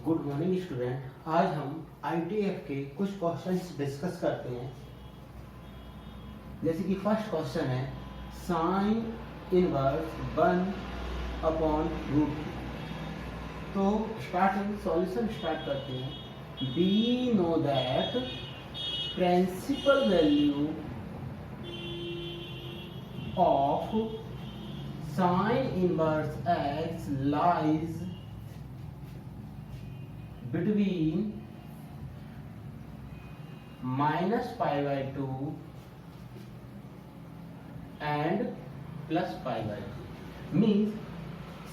Good morning student. आज हम ITF के कुछ क्वेश्चंस डिस्कस करते हैं। जैसे कि फर्स्ट क्वेश्चन है साइन इनवर्स 1/√2। तो स्टार्टिंग सॉल्यूशन स्टार्ट करते हैं। We know that principal value of sine inverse x lies between -π/2 and +π/2 means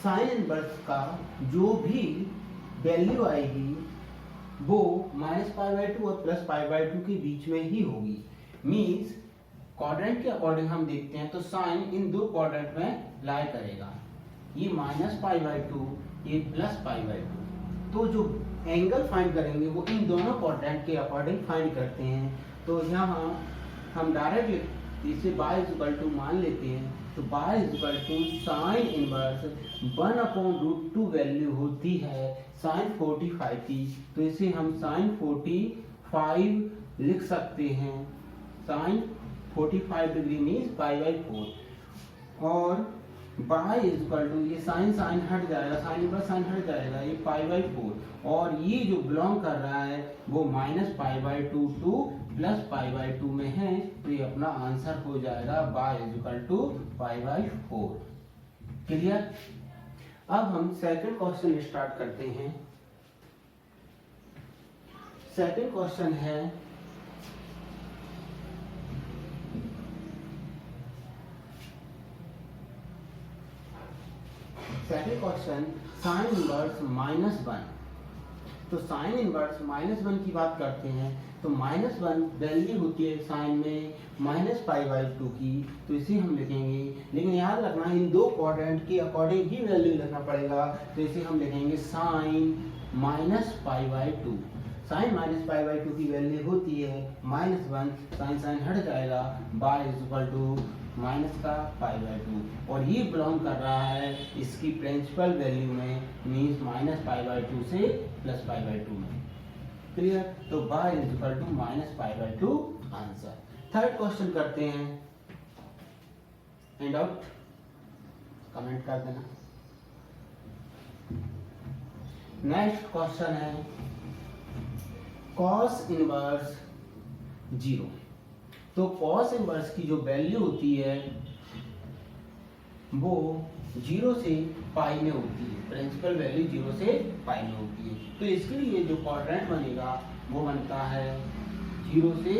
sine inverse का जो भी वैल्यू आएगी वो -π/2 और +π/2 के बीच में ही होगी। मीन्स क्वाड्रेंट के अकॉर्डिंग हम देखते हैं तो साइन इन दो क्वाड्रेंट में लाई करेगा। ये -π/2, ये +π/2। तो जो एंगल फाइंड करेंगे वो इन दोनों क्वाड्रेंट के अकॉर्डिंग फाइंड करते हैं। तो यहाँ हम डायरेक्ट इसे y मान लेते हैं। तो y साइन इनवर्स 1/√2 वैल्यू होती है साइन 45 की। तो इसे हम साइन 45 लिख सकते हैं। साइन 45 डिग्री मीन्स π/4 और ये साइन हट जाएगा, साइन इनवर्स साइन हट जाएगा, ये π/4 और ये जो बिलोंग कर रहा है वो -π/2 टू +π/2 में है। तो ये अपना आंसर हो जाएगा y π/4। क्लियर। अब हम सेकंड क्वेश्चन स्टार्ट करते हैं। सेकंड क्वेश्चन है सेकंड क्वेश्चन साइन इनवर्स -1। तो साइन इनवर्स -1 की बात करते हैं। तो -1 वैल्यू होती है साइन में -π/2 की। तो इसे हम लिखेंगे, लेकिन याद रखना इन दो क्वाड्रेंट के अकॉर्डिंग ही वैल्यू लिखना पड़ेगा। तो इसे हम लिखेंगे साइन -π/2। साइन -π/2 की वैल्यू होती है -1, साइन हट जाएगा, y माइनस का π/2 और ये बिलोंग कर रहा है इसकी प्रिंसिपल वैल्यू में, मीन्स -π/2 से +π/2 में। क्लियर। तो y -π/2 आंसर। थर्ड क्वेश्चन करते हैं। एंड आउट कमेंट कर देना। नेक्स्ट क्वेश्चन है cos इनवर्स 0। तो cos इनवर्स की जो वैल्यू होती है वो 0 से पाई में होती है। प्रिंसिपल वैल्यू 0 से पाई में होती है। तो इसके लिए जो क्वाड्रेंट बनेगा वो बनता है 0 से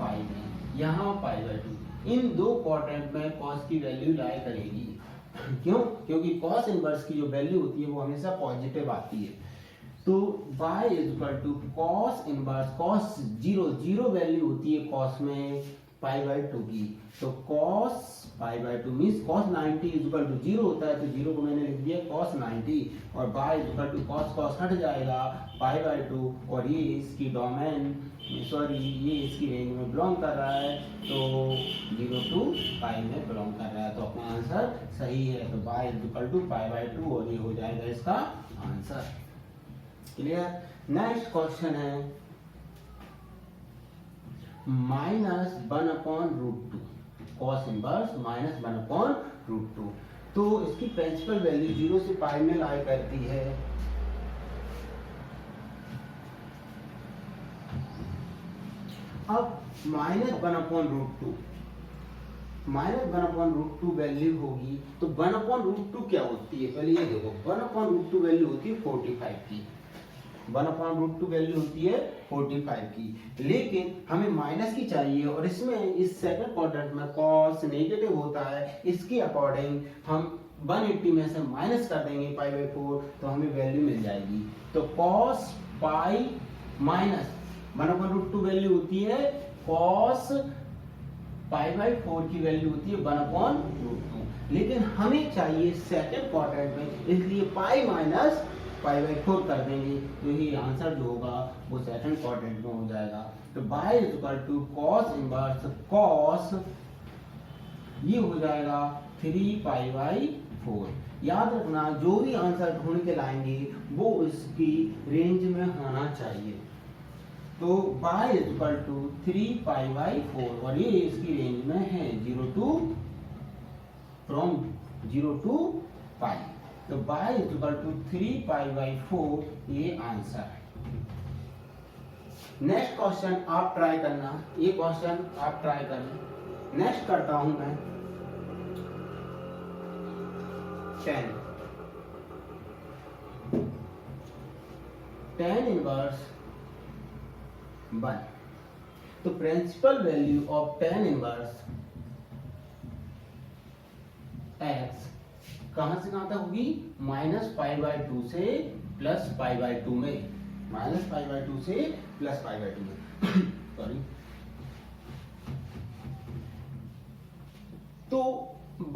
पाई में, यहाँ π/2। इन दो क्वाड्रेंट में cos की वैल्यू लाई करेगी। क्यों? क्योंकि cos इनवर्स की जो वैल्यू होती है वो हमेशा पॉजिटिव आती है। तो y cos inverse cos 0 value होती है cos में π/2 की। तो cos π/2 मीन्स cos 90 0 होता है। तो 0 को मैंने लिख दिया cos 90 और y cos हट जाएगा π/2 और ये इसकी डोमेन ये इसकी रेंज में बिलोंग कर रहा है। तो 0 to π में बिलोंग कर रहा है। तो अपना आंसर सही है। तो y π/2 और ये हो जाएगा इसका आंसर। क्लियर। नेक्स्ट क्वेश्चन है -1/√2। cos inverse -1/√2। तो इसकी प्रिंसिपल वैल्यू 0 से पाई में लाई करती है। अब -1/√2 वैल्यू होगी। तो 1/√2 क्या होती है? पहले ये देखो, 1/√2 वैल्यू होती है 45 की। 1/√2 वैल्यू होती है 45 की, लेकिन हमें माइनस की चाहिए और इसमें इस सेकंड क्वाड्रेंट में cos नेगेटिव होता है। इसके अकॉर्डिंग हम 180 में से माइनस कर देंगे π/4 तो हमें वैल्यू मिल जाएगी। तो cos पाई माइनस 1/√2 वैल्यू होती है cos π/4 की वैल्यू होती है 1/√2, लेकिन हमें चाहिए सेकंड क्वाड्रेंट में, इसलिए पाई माइनस π/4 कर देंगे। तो ये आंसर जो होगा वो सेकंड क्वाड्रेंट में हो जाएगा। तो y cos इनवर्स cos ये हो जाएगा 3π/4 याद रखना जो भी आंसर ढूंढ के लाएंगे वो इसकी रेंज में होना चाहिए। तो y इज इक्वल टू 3π/4 और ये इसकी रेंज में है 0 to फ्रॉम 0 to π। तो y इज इक्वल टू 3π/4 ये आंसर है। नेक्स्ट क्वेश्चन आप ट्राई करना, ये क्वेश्चन आप ट्राई करना। नेक्स्ट करता हूं मैं 10 इनवर्स 1। तो principal value of 10 inverse x कहां से कहां तक होगी? -π/2 से +π/2 में, -π/2 से +π/2 में सॉरी। तो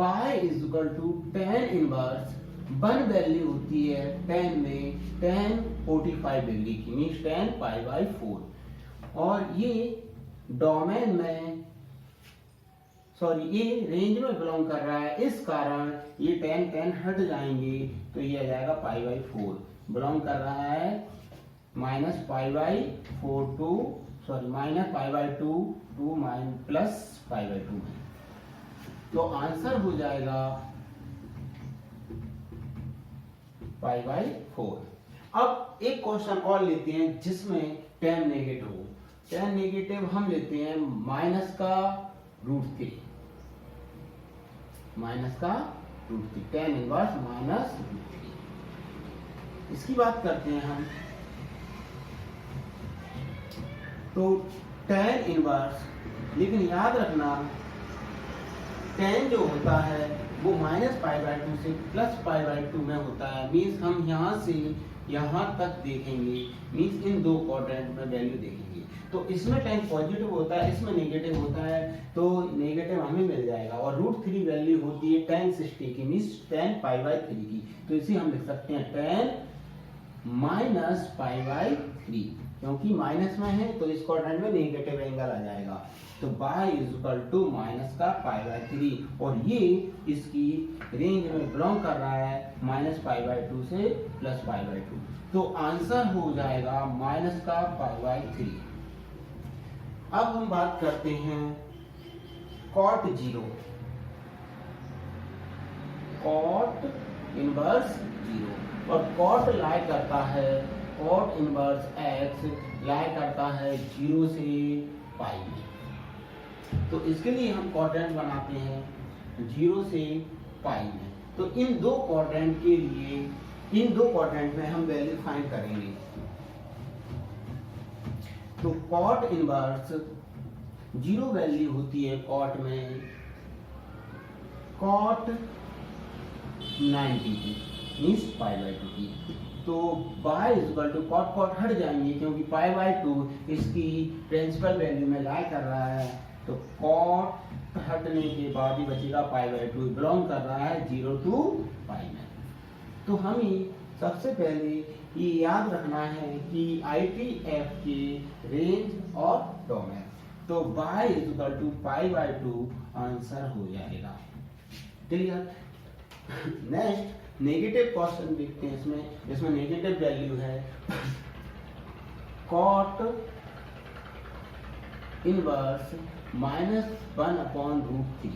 y is equal to 10 inverse 1 value होती है 10 में 10 45 डिग्री की, मीन्स 10π/4 और ये डोमेन में सॉरी ये रेंज में बिलोंग कर रहा है, इस कारण ये 10 हट जाएंगे तो ये आ जाएगा π/4। बिलोंग कर रहा है -π/4 टू सॉरी -π/2 टू +π/2 में। तो आंसर हो जाएगा π/4। अब एक क्वेश्चन और लेते हैं जिसमें 10 नेगेटिव हो। 10 नेगेटिव हम लेते हैं -√3, -√3 10 इनवर्स -√3। इसकी बात करते हैं हम। तो 10 इनवर्स, लेकिन याद रखना 10 जो होता है वो -π/2 से +π/2 में होता है। मीन्स हम यहाँ से यहाँ तक देखेंगे, मीन्स इन दो क्वाड्रेंट में वैल्यू देखेंगे। तो इसमें 10 पॉजिटिव होता है, इसमें नेगेटिव होता है, तो नेगेटिव हमें मिल जाएगा। और √3 वैल्यू होती है 10 60 की, मीन्स 10π/3 की। तो इसे हम लिख सकते हैं 10 -π/3, क्योंकि माइनस में है तो इस क्वाड्रेंट में नेगेटिव एंगल आ जाएगा। तो y इज इक्वल टू -π/3 और ये इसकी रेंज में बिलोंग कर रहा है -π/2 से +π/2। तो आंसर हो जाएगा -π/3। अब हम बात करते हैं cot 0, cot इनवर्स 0 और cot लाई करता है, cot इनवर्स x लाई करता है 0 से π में। तो इसके लिए हम क्वाड्रेंट बनाते हैं 0 से π में। तो इन दो क्वाड्रेंट के लिए, इन दो क्वाड्रेंट में हम वैल्यू फाइंड करेंगे। तो cot इनवर्स 0 वैल्यू होती है cot में cot 90 की, मीन्स π/2 की। तो y is equal to cot हट जाएंगे क्योंकि π/2 इसकी प्रिंसिपल वैल्यू में लाई कर रहा है। तो cot हटने के बाद ही बचेगा π/2, बिलोंग कर रहा है 0 to π में। तो हमें सबसे पहले ये याद रखना है कि ITF की रेंज और डोमेन। तो y is equal to π/2 answer हो जाएगा। क्लियर? नेक्स्ट नेगेटिव क्वेश्चन देखते हैं। इसमें नेगेटिव वैल्यू है cot इनवर्स -1/√3।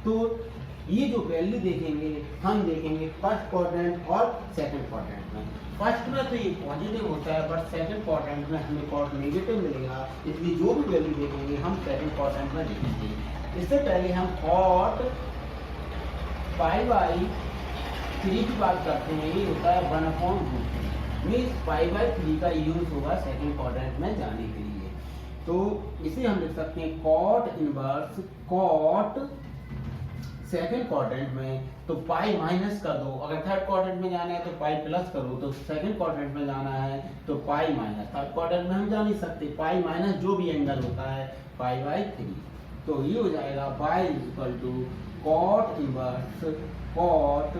तो ये जो वैल्यू देखेंगे हम देखेंगे फर्स्ट क्वाड्रेंट और सेकंड क्वाड्रेंट में। फर्स्ट में तो ये पॉजिटिव होता है, बट सेकंड क्वाड्रेंट में हमें cot नेगेटिव मिलेगा, इसलिए जो भी वैल्यू देखेंगे हम सेकंड क्वाड्रेंट में देखेंगे। इससे पहले हम cot π/3 की बात करते हैं। ये होता है 1/√3, मीन्स π/3 का यूज होगा सेकंड क्वाड्रेंट में जाने के लिए। तो इसे हम लिख सकते हैं cot inverse cot second quadrant में। तो पाई माइनस कर दो, अगर थर्ड क्वाड्रेंट में जाना है तो पाई प्लस करो, तो सेकंड क्वाड्रेंट में जाना है तो पाई माइनस। थर्ड क्वाड्रेंट में हम जा नहीं सकते, पाई माइनस जो भी एंगल होता है π/3। तो ये हो जाएगा y is equal to cot inverse cot,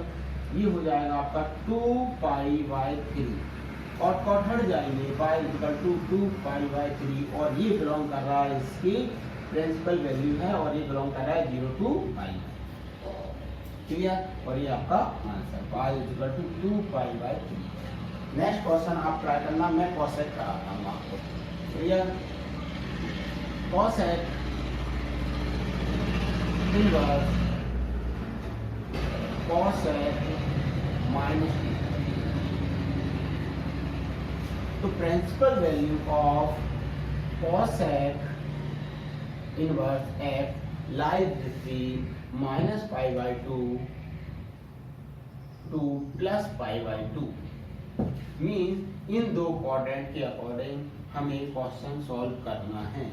ये हो जाएगा आपका 2π/3 और cot हट जाएंगे, y इज इक्वल टू 2π/3 और ये बिलोंग कर रहा है इसके प्रिंसिपल वैल्यू है और ये बिलोंग कर रहा है 0 to पाई में। क्लियर? और ये आपका answer y equal to 2π/3। Next question आप ट्राई करना, मैं कॉसेक कराता हूँ आपको। Clear? Cosec inverse cosec minus, तो principal value of cosec inverse f lies between -π/2 to +π/2। Means इन दो क्वाड्रेंट के अकॉर्डिंग हमें क्वेश्चन सॉल्व करना है।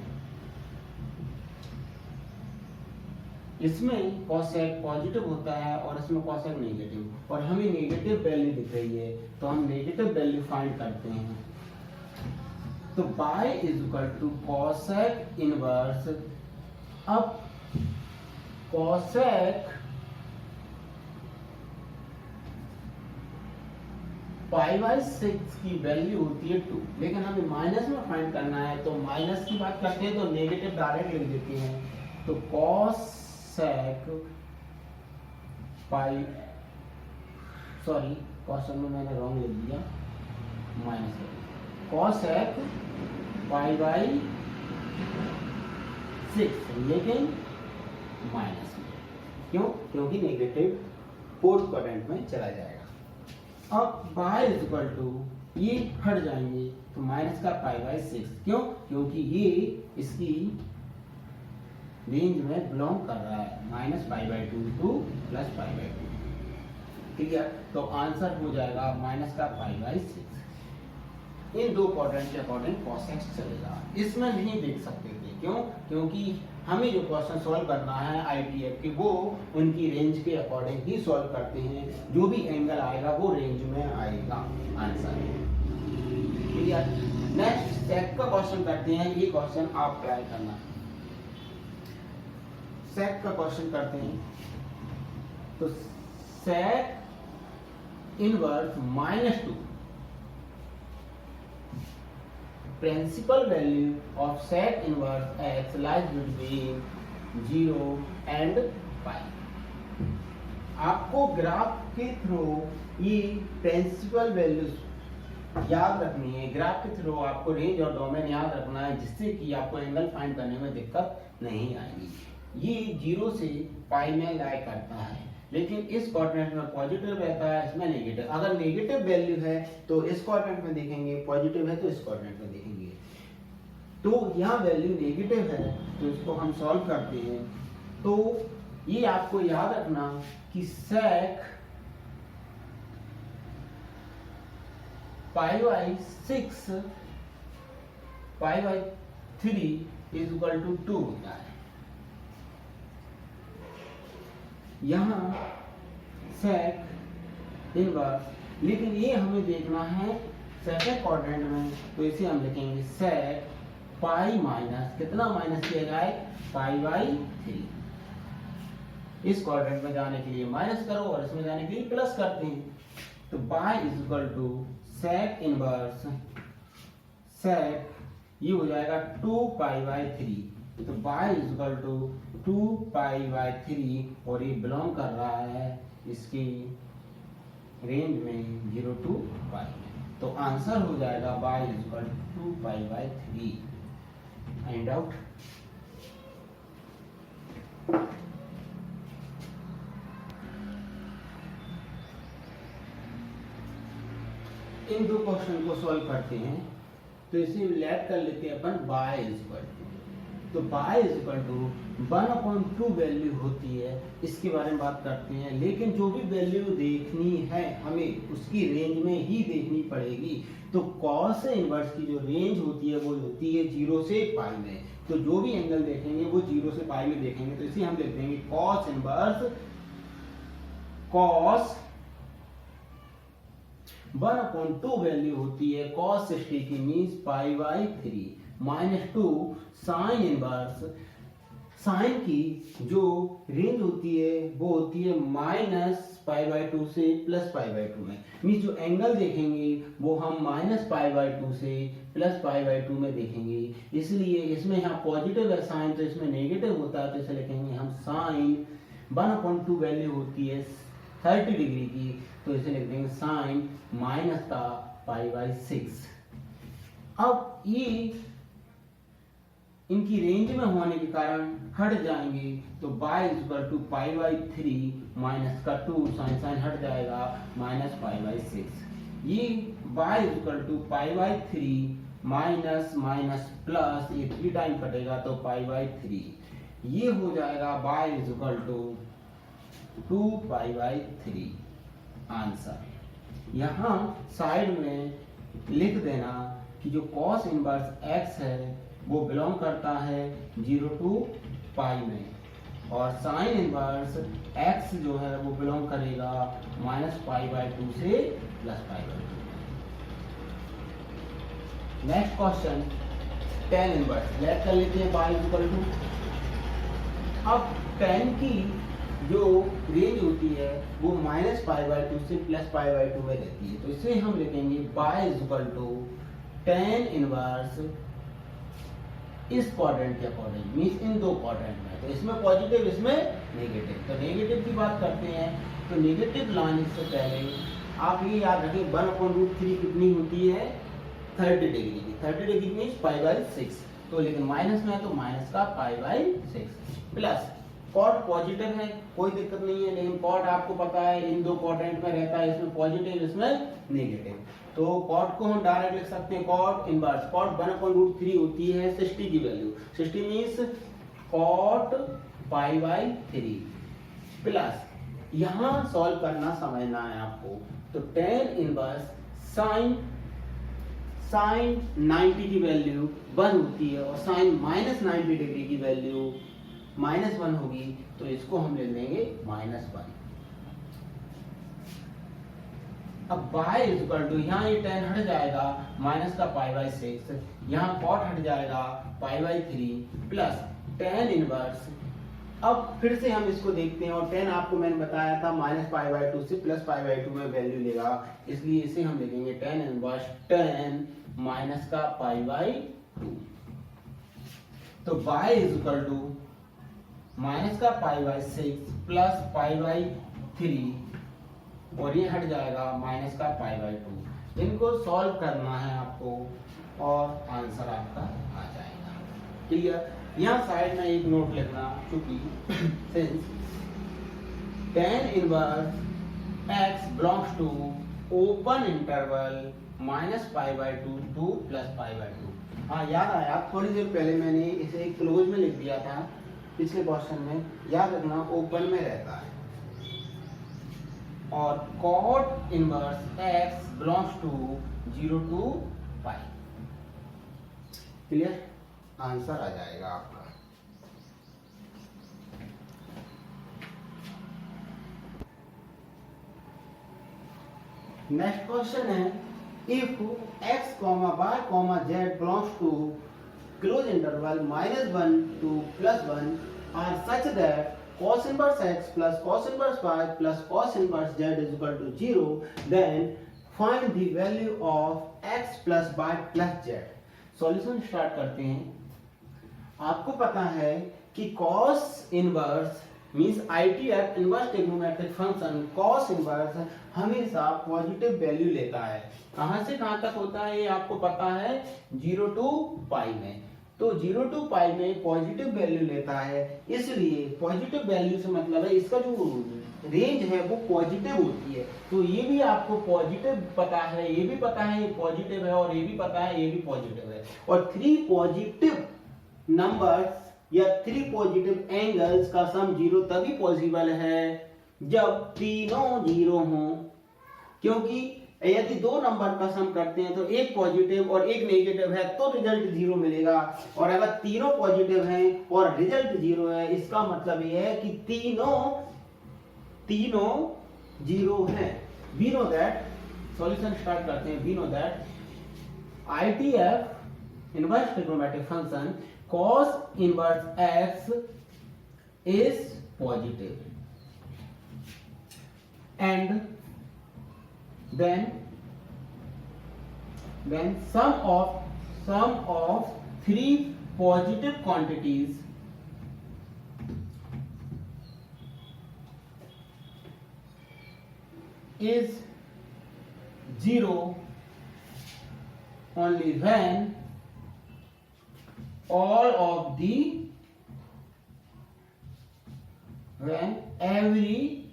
इसमें cosec पॉजिटिव होता है और इसमें cosec नेगेटिव, और हमें नेगेटिव वैल्यू दिख रही है तो हम नेगेटिव वैल्यू फाइंड करते हैं। तो y is equal to cosec inverse, अब cosec π/6 की वैल्यू होती है 2, लेकिन हमें माइनस में फाइंड करना है तो माइनस की बात करते हैं तो नेगेटिव डायरेक्ट लिख देते हैं। तो cosec क्वेश्चन में मैंने रॉन्ग लिख दिया, माइनस cosec π/6 लेकिन माइनस में, क्यों? क्योंकि नेगेटिव फोर्थ क्वाड्रेंट में चला जाएगा। अब y इज इक्वल टू, ये हट जाएंगे तो माइनस का π/6, क्यों? क्योंकि ये इसकी रेंज में बिलोंग कर रहा है, -π/2 to +π/2। ठीक है? तो आंसर हो जाएगा माइनस का π/6। इन दो क्वाड्रेंट के अकॉर्डिंग cosec चलेगा, इसमें नहीं देख सकते थे। क्यों? क्योंकि हमें जो क्वेश्चन सॉल्व करना है ITF के, वो उनकी रेंज के अकॉर्डिंग ही सॉल्व करते हैं। जो भी एंगल आएगा वो रेंज में आएगा आंसर। क्लियर? नेक्स्ट सेक का क्वेश्चन करते हैं। ये क्वेश्चन आप ट्राई करना। सेक का क्वेश्चन करते हैं तो sec inverse -2, principal value of sec inverse x lies between 0 and pi। आपको ग्राफ के थ्रू ये प्रिंसिपल वैल्यूज याद रखनी है। ग्राफ के थ्रू आपको रेंज और डोमेन याद रखना है, जिससे कि आपको एंगल फाइंड करने में दिक्कत नहीं आएगी। ये 0 से पाई में लाई करता है, लेकिन इस क्वाड्रेंट में पॉजिटिव रहता है, इसमें नेगेटिव। अगर नेगेटिव वैल्यू है तो इस क्वाड्रेंट में देखेंगे, पॉजिटिव है तो इस क्वाड्रेंट में देखेंगे। तो यहाँ वैल्यू नेगेटिव है तो इसको हम सॉल्व करते हैं। तो ये आपको याद रखना कि sec π/6 π/3 इज इक्वल टू 2 होता है। यहाँ sec इनवर्स, लेकिन ये हमें देखना है सेकंड क्वाड्रेंट में, तो इसे हम लिखेंगे sec पाई माइनस, कितना माइनस किया जाए, π/3। इस क्वाड्रेंट में जाने के लिए माइनस करो और इसमें जाने के लिए प्लस करते हैं। तो y is equal to sec inverse sec, ये हो जाएगा 2π/3। तो y इज इक्वल टू 2π/3 और ये बिलोंग कर रहा है इसकी रेंज में 0 to π। तो आंसर हो जाएगा y is equal to 2π/3। Find out. इन दो क्वेश्चन को सॉल्व करते हैं तो इसे लेट कर लेते हैं अपन y इज इक्वल टू, तो y is equal to 1/2 value होती है, इसके बारे में बात करते हैं। लेकिन जो भी वैल्यू देखनी है हमें उसकी रेंज में ही देखनी पड़ेगी। तो cos इनवर्स की जो रेंज होती है वो होती है 0 से पाई में। तो जो भी एंगल देखेंगे वो 0 से पाई में देखेंगे। तो इसे हम लिख देंगे cos इनवर्स cos 1/2 वैल्यू होती है cos 60 की, मीन्स π/3 -2 sin इनवर्स साइन की जो रेंज होती है वो होती है -π/2 से +π/2 में। मीन्स जो एंगल देखेंगे वो हम -π/2 से +π/2 में देखेंगे। इसलिए इसमें यहाँ पॉजिटिव है साइन, तो इसमें नेगेटिव होता है, तो इसे लिखेंगे हम साइन 1/2 वैल्यू होती है 30 डिग्री की, तो इसे लिख देंगे साइन -π/6। अब ये इनकी रेंज में होने के कारण हट जाएंगे, तो y=π/3 माइनस का 2 साइन हट जाएगा -π/6। ये y=π/3 माइनस प्लस ये 3 टाइम कटेगा तो π/3। ये हो जाएगा y=2π/3 आंसर। यहाँ साइड में लिख देना कि जो cos इनवर्स x है वो बिलोंग करता है 0 to पाई में, और साइन इनवर्स x जो है वो बिलोंग करेगा -π/2 से +π/2। Next question tan inverse let कर लेते हैं y=। अब tan की जो रेंज होती है वो -π/2 से +π/2 में रहती है, तो इसे हम लिखेंगे y=tan इनवर्स इस क्वाड्रेंट के अकॉर्डिंग, मींस इन दो क्वाड्रेंट में, तो इसमें पॉजिटिव इसमें नेगेटिव। तो नेगेटिव की बात करते हैं, तो नेगेटिव लाने से पहले आप ये याद रखें 1/√3 कितनी होती है 30 डिग्री की। 30 डिग्री मींस π/6, तो लेकिन माइनस में है तो माइनस का π/6 प्लस कॉट पॉजिटिव है कोई दिक्कत नहीं है, लेकिन कॉट आपको पता है इन दो क्वाड्रेंट में रहता है, इसमें पॉजिटिव इसमें नेगेटिव, तो कॉट को हम डायरेक्ट लिख सकते हैं कॉट इनवर्स। कॉट 1/√3 होती है 60 की वैल्यू, 60 मींस कॉट π/3 प्लस यहां सॉल्व करना समझना है आपको, तो tan इनवर्स साइन 90 की वैल्यू 1 होती है और साइन -90 डिग्री की वैल्यू -1 होगी, तो इसको हम लिख देंगे -1। अब y यहाँ ये tan हट जाएगा माइनस का π/6, यहाँ cot हट जाएगा π/3 प्लस tan इनवर्स। अब फिर से हम इसको देखते हैं, और tan आपको मैंने बताया था -π/2 से +π/2 में वैल्यू लेगा, इसलिए इसे हम लिखेंगे tan इनवर्स tan माइनस का π/2। तो y माइनस का π/6 प्लस π/3 और ये हट जाएगा माइनस का π/2। इनको सॉल्व करना है आपको और आंसर आपका आ जाएगा। क्लियर? यहाँ साइड में एक नोट लिखना, क्योंकि since tan inverse x belongs to open interval -π/2 to +π/2। हाँ याद आया, थोड़ी देर पहले मैंने इसे क्लोज में लिख दिया था पिछले क्वेश्चन में, याद रखना ओपन में रहता है। और cot inverse x belongs to 0 to π। Clear? Answer आ जाएगा आपका। नेक्स्ट क्वेश्चन है, if x, y, z belongs to close interval -1 to +1 are such that cos inverse x plus cos inverse y plus cos inverse z is equal to 0, then find the value of x plus y plus z। Solution start करते हैं। आपको पता है कि cos inverse means ITF inverse trigonometric function cos inverse हमेशा positive value लेता है। कहां से कहां तक होता है ये आपको पता है, 0 to π में, तो 0 to π में पॉजिटिव वैल्यू लेता है, इसलिए पॉजिटिव वैल्यू से मतलब है इसका जो रेंज है वो पॉजिटिव होती है। तो ये भी आपको पॉजिटिव पता है, ये भी पता है ये पॉजिटिव है, और ये भी पता है ये भी पॉजिटिव है। और 3 पॉजिटिव नंबर्स या 3 पॉजिटिव एंगल्स का सम 0 तभी पॉसिबल है जब तीनों 0 हों, क्योंकि यदि 2 नंबर का सम करते हैं तो एक पॉजिटिव और एक नेगेटिव है तो रिजल्ट 0 मिलेगा, और अगर तीनों पॉजिटिव हैं और रिजल्ट 0 है, इसका मतलब यह है कि तीनों 0 हैं। We know that, solution start करते हैं। We know that ITF inverse trigonometric function cos inverse x is positive, and then sum of three positive quantities is 0 only when every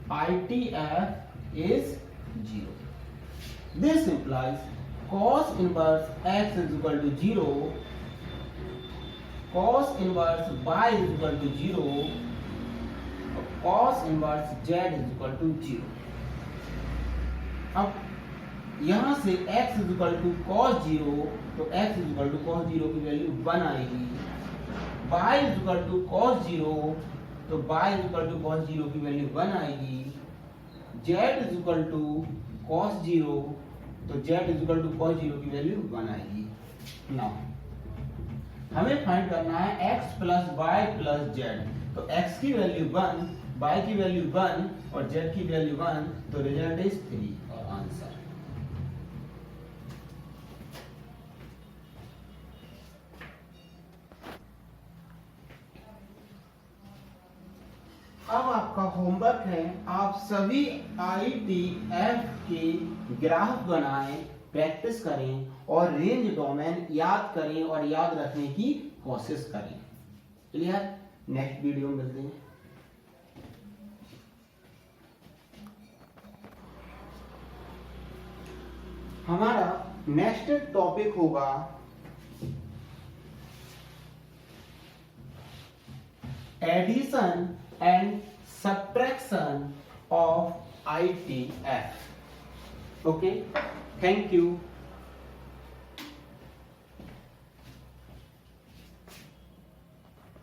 ITF is 0. This implies cos inverse x is equal to 0, cos inverse y is equal to 0, cos inverse z is equal to 0. अब यहां से x is equal to cos 0, तो x is equal to cos 0 की value 1 आएगी, y is equal to cos 0, तो y is equal to cos 0 की value 1 आएगी, z is equal to cos 0, तो z is equal to cos 0 की value 1 आएगी। Now हमें फाइंड करना है x plus y plus z, तो x की वैल्यू 1, y की वैल्यू 1 और z की वैल्यू 1, तो रिजल्ट इज 3 और आंसर। अब आपका होमवर्क है, आप सभी ITF के ग्राफ बनाएं, प्रैक्टिस करें और रेंज डोमेन याद करें और याद रखने की कोशिश करें। क्लियर? नेक्स्ट वीडियो में मिलते हैं। हमारा नेक्स्ट टॉपिक होगा addition and subtraction of ITF. Okay, thank you.